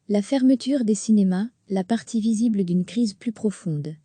La fermeture des cinémas, la partie visible d'une crise plus profonde.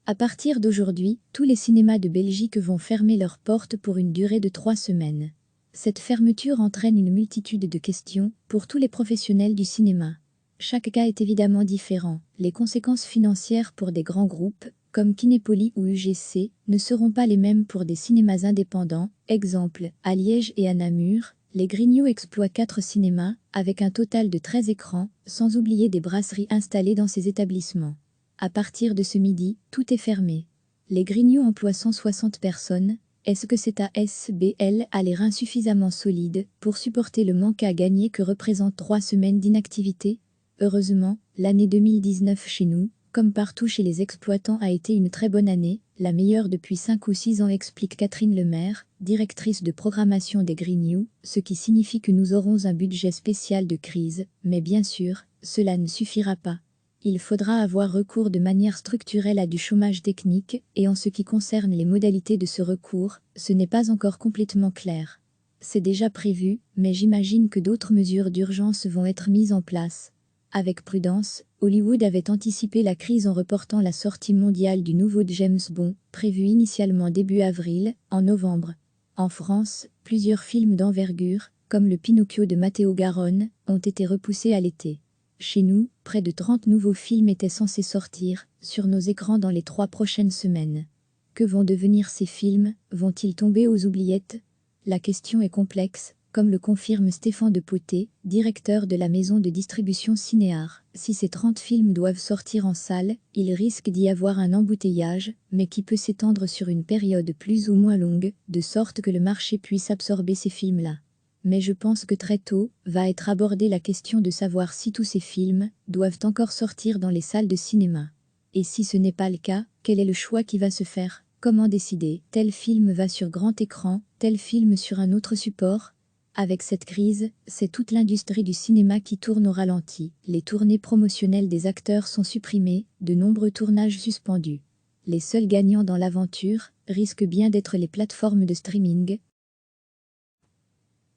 À partir d'aujourd'hui, tous les cinémas de Belgique vont fermer leurs portes pour une durée de 3 semaines. Cette fermeture entraîne une multitude de questions pour tous les professionnels du cinéma. Chaque cas est évidemment différent. Les conséquences financières pour des grands groupes, comme Kinépolis ou UGC, ne seront pas les mêmes pour des cinémas indépendants. Exemple, à Liège et à Namur, les Grignoux exploient 4 cinémas, avec un total de 13 écrans, sans oublier des brasseries installées dans ces établissements. À partir de ce midi, tout est fermé. Les Grignoux emploient 160 personnes. Est-ce que cette ASBL a les reins suffisamment solides pour supporter le manque à gagner que représentent 3 semaines d'inactivité? Heureusement, l'année 2019 chez nous, comme partout chez les exploitants, a été une très bonne année, la meilleure depuis 5 ou 6 ans, explique Catherine Lemaire, directrice de programmation des Grignoux, ce qui signifie que nous aurons un budget spécial de crise, mais bien sûr, cela ne suffira pas. Il faudra avoir recours de manière structurelle à du chômage technique, et en ce qui concerne les modalités de ce recours, ce n'est pas encore complètement clair. C'est déjà prévu, mais j'imagine que d'autres mesures d'urgence vont être mises en place. Avec prudence, Hollywood avait anticipé la crise en reportant la sortie mondiale du nouveau James Bond, prévu initialement début avril, en novembre. En France, plusieurs films d'envergure, comme le Pinocchio de Matteo Garonne, ont été repoussés à l'été. Chez nous, près de 30 nouveaux films étaient censés sortir sur nos écrans dans les 3 prochaines semaines. Que vont devenir ces films? Vont-ils tomber aux oubliettes? La question est complexe, comme le confirme Stéphane de Potté, directeur de la maison de distribution Cinéar. Si ces 30 films doivent sortir en salle, il risque d'y avoir un embouteillage, mais qui peut s'étendre sur une période plus ou moins longue, de sorte que le marché puisse absorber ces films-là. Mais je pense que très tôt va être abordée la question de savoir si tous ces films doivent encore sortir dans les salles de cinéma. Et si ce n'est pas le cas, quel est le choix qui va se faire? Comment décider? Tel film va sur grand écran, tel film sur un autre support? Avec cette crise, c'est toute l'industrie du cinéma qui tourne au ralenti. Les tournées promotionnelles des acteurs sont supprimées, de nombreux tournages suspendus. Les seuls gagnants dans l'aventure risquent bien d'être les plateformes de streaming.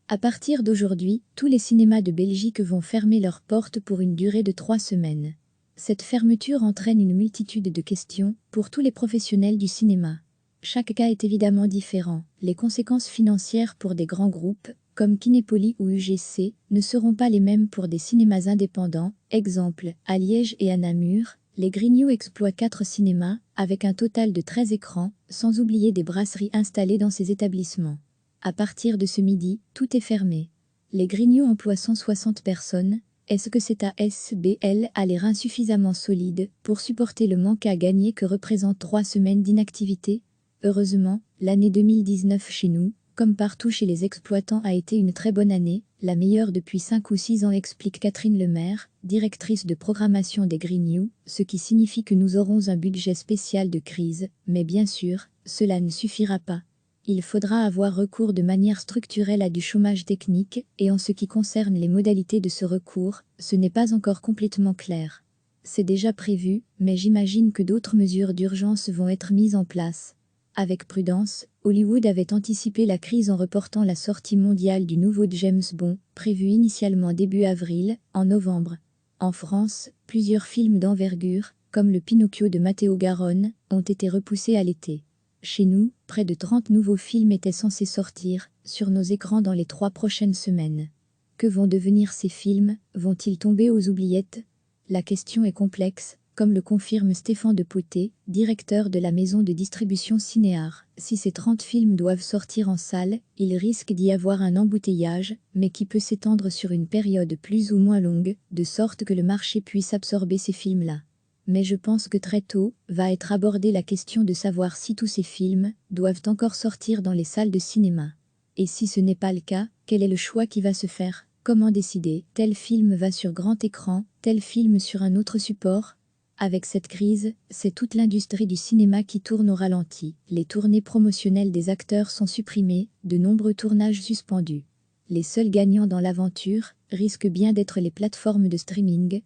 À partir d'aujourd'hui, tous les cinémas de Belgique vont fermer leurs portes pour une durée de 3 semaines. Cette fermeture entraîne une multitude de questions pour tous les professionnels du cinéma. Chaque cas est évidemment différent. Les conséquences financières pour des grands groupes, comme Kinépolis ou UGC, ne seront pas les mêmes pour des cinémas indépendants. Exemple, à Liège et à Namur, les Grignoux exploient 4 cinémas, avec un total de 13 écrans, sans oublier des brasseries installées dans ces établissements. À partir de ce midi, tout est fermé. Les Grignoux emploient 160 personnes. Est-ce que cette ASBL a les reins suffisamment solides pour supporter le manque à gagner que représentent 3 semaines d'inactivité? Heureusement, l'année 2019 chez nous, comme partout chez les exploitants, a été une très bonne année, la meilleure depuis 5 ou 6 ans, explique Catherine Lemaire, directrice de programmation des Grignoux, ce qui signifie que nous aurons un budget spécial de crise, mais bien sûr, cela ne suffira pas. Il faudra avoir recours de manière structurelle à du chômage technique, et en ce qui concerne les modalités de ce recours, ce n'est pas encore complètement clair. C'est déjà prévu, mais j'imagine que d'autres mesures d'urgence vont être mises en place. Avec prudence, Hollywood avait anticipé la crise en reportant la sortie mondiale du nouveau James Bond, prévu initialement début avril, en novembre. En France, plusieurs films d'envergure, comme le Pinocchio de Matteo Garonne, ont été repoussés à l'été. Chez nous, près de 30 nouveaux films étaient censés sortir sur nos écrans dans les 3 prochaines semaines. Que vont devenir ces films? Vont-ils tomber aux oubliettes? La question est complexe, comme le confirme Stéphane de Potté, directeur de la maison de distribution Cinéar. Si ces 30 films doivent sortir en salle, il risque d'y avoir un embouteillage, mais qui peut s'étendre sur une période plus ou moins longue, de sorte que le marché puisse absorber ces films-là. Mais je pense que très tôt va être abordée la question de savoir si tous ces films doivent encore sortir dans les salles de cinéma. Et si ce n'est pas le cas, quel est le choix qui va se faire? Comment décider? Tel film va sur grand écran, tel film sur un autre support? Avec cette crise, c'est toute l'industrie du cinéma qui tourne au ralenti. Les tournées promotionnelles des acteurs sont supprimées, de nombreux tournages suspendus. Les seuls gagnants dans l'aventure risquent bien d'être les plateformes de streaming.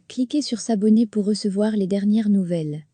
Cliquez sur s'abonner pour recevoir les dernières nouvelles.